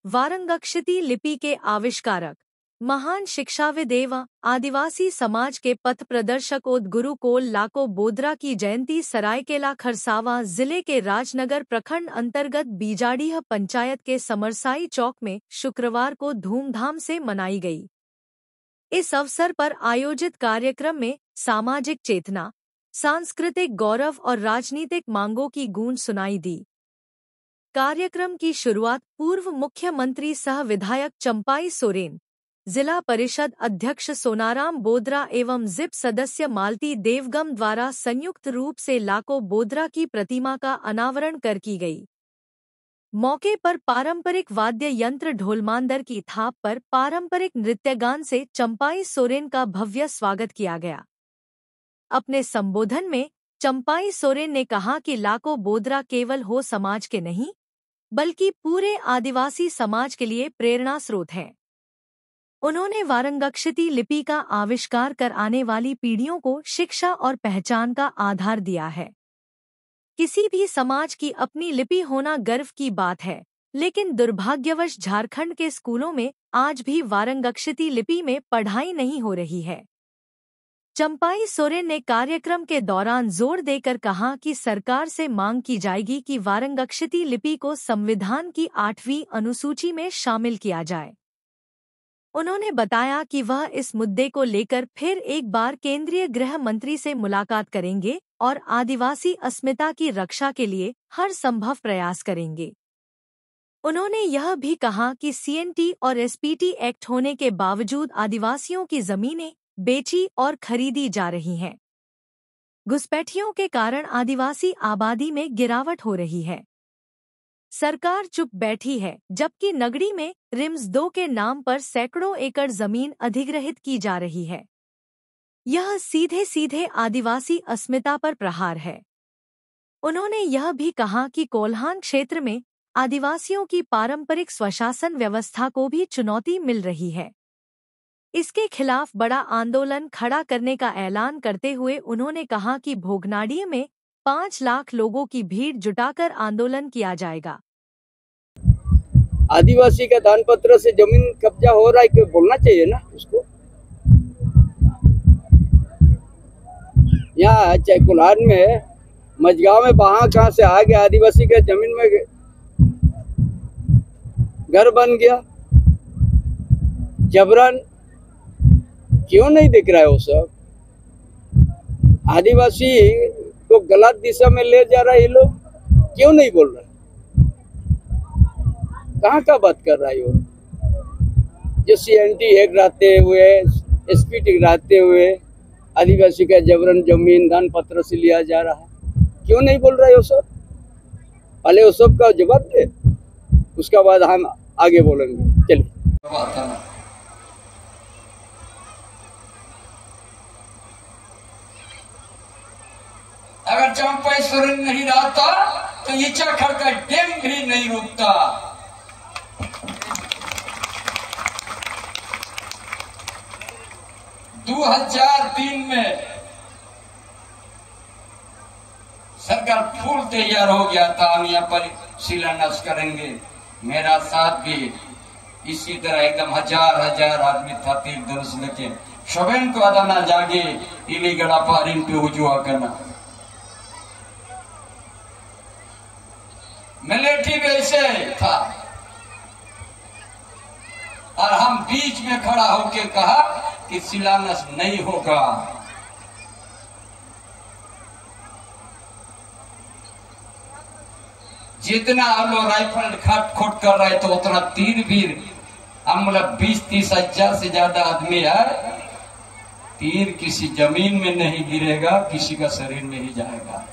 वारंगक्षिती लिपि के आविष्कारक, महान शिक्षाविद एवं आदिवासी समाज के पथ प्रदर्शक गुरु कोल लाको बोदरा की जयंती सरायकेला खरसावां जिले के राजनगर प्रखंड अंतर्गत बीजाडीह पंचायत के समरसाई चौक में शुक्रवार को धूमधाम से मनाई गई। इस अवसर पर आयोजित कार्यक्रम में सामाजिक चेतना, सांस्कृतिक गौरव और राजनीतिक मांगों की गूंज सुनाई दी। कार्यक्रम की शुरुआत पूर्व मुख्यमंत्री सह विधायक चंपाई सोरेन, जिला परिषद अध्यक्ष सोनाराम बोदरा एवं जिप सदस्य मालती देवगम द्वारा संयुक्त रूप से लाको बोदरा की प्रतिमा का अनावरण कर की गई। मौके पर पारंपरिक वाद्य यंत्र ढोलमांदर की थाप पर पारंपरिक नृत्यगान से चंपाई सोरेन का भव्य स्वागत किया गया। अपने संबोधन में चंपाई सोरेन ने कहा कि लाको बोदरा केवल हो समाज के नहीं, बल्कि पूरे आदिवासी समाज के लिए प्रेरणा स्रोत है। उन्होंने वारंगक्षिती लिपि का आविष्कार कर आने वाली पीढ़ियों को शिक्षा और पहचान का आधार दिया है। किसी भी समाज की अपनी लिपि होना गर्व की बात है, लेकिन दुर्भाग्यवश झारखंड के स्कूलों में आज भी वारंगक्षिती लिपि में पढ़ाई नहीं हो रही है। चंपाई सोरेन ने कार्यक्रम के दौरान जोर देकर कहा कि सरकार से मांग की जाएगी कि वारंगक्षिती लिपि को संविधान की 8वीं अनुसूची में शामिल किया जाए। उन्होंने बताया कि वह इस मुद्दे को लेकर फिर एक बार केंद्रीय गृह मंत्री से मुलाकात करेंगे और आदिवासी अस्मिता की रक्षा के लिए हर संभव प्रयास करेंगे। उन्होंने यह भी कहा कि CNT और SPT एक्ट होने के बावजूद आदिवासियों की जमीनें बेची और खरीदी जा रही हैं। घुसपैठियों के कारण आदिवासी आबादी में गिरावट हो रही है। सरकार चुप बैठी है, जबकि नगड़ी में रिम्स 2 के नाम पर सैकड़ों एकड़ जमीन अधिग्रहित की जा रही है। यह सीधे सीधे आदिवासी अस्मिता पर प्रहार है। उन्होंने यह भी कहा कि कोल्हान क्षेत्र में आदिवासियों की पारंपरिक स्वशासन व्यवस्था को भी चुनौती मिल रही है। इसके खिलाफ बड़ा आंदोलन खड़ा करने का ऐलान करते हुए उन्होंने कहा कि भोगनाडीह में 5 लाख लोगों की भीड़ जुटाकर आंदोलन किया जाएगा। आदिवासी का दान पत्र से जमीन कब्जा हो रहा है, क्यों बोलना चाहिए ना उसको। यहाँ चाहे कोल्हान में, मझगांव में, वहां कहाँ से आ गया, आदिवासी का जमीन में घर बन गया। जबरन क्यों नहीं दिख रहा है वो सब। आदिवासी को गलत दिशा में ले जा रहा है ये लोग, क्यों नहीं बोल रहा। कहाँ का बात कर रहा है वो। जो CNT एक्ट रहते हुए, SPT रहते हुए आदिवासी का जबरन जमीन दान पत्र से लिया जा रहा है, क्यों नहीं बोल रहा है वो सब। पहले वो सब का जवाब दे, उसका बाद हम आगे बोलेंगे। चलिए। अगर चंपाई सोरेन नहीं रहता तो इचाखर का डैम भी नहीं रुकता। दो 2003 में सरकार फूल तैयार हो गया था, हम यहाँ पर शिलान्यास करेंगे। मेरा साथ भी इसी तरह एकदम हजार आदमी था, तीर धनुष लेके शबेन को अदाना जागे इली गड़ा पारिन पे हुजुआ करना। मिलिट्री वैसे था और हम बीच में खड़ा होकर कहा कि शिलान्यास नहीं होगा। जितना हम लोग राइफल खाट खोट कर रहे तो उतना तीर भी हम मतलब 20-30 हजार से ज्यादा आदमी है। तीर किसी जमीन में नहीं गिरेगा, किसी का शरीर में ही जाएगा।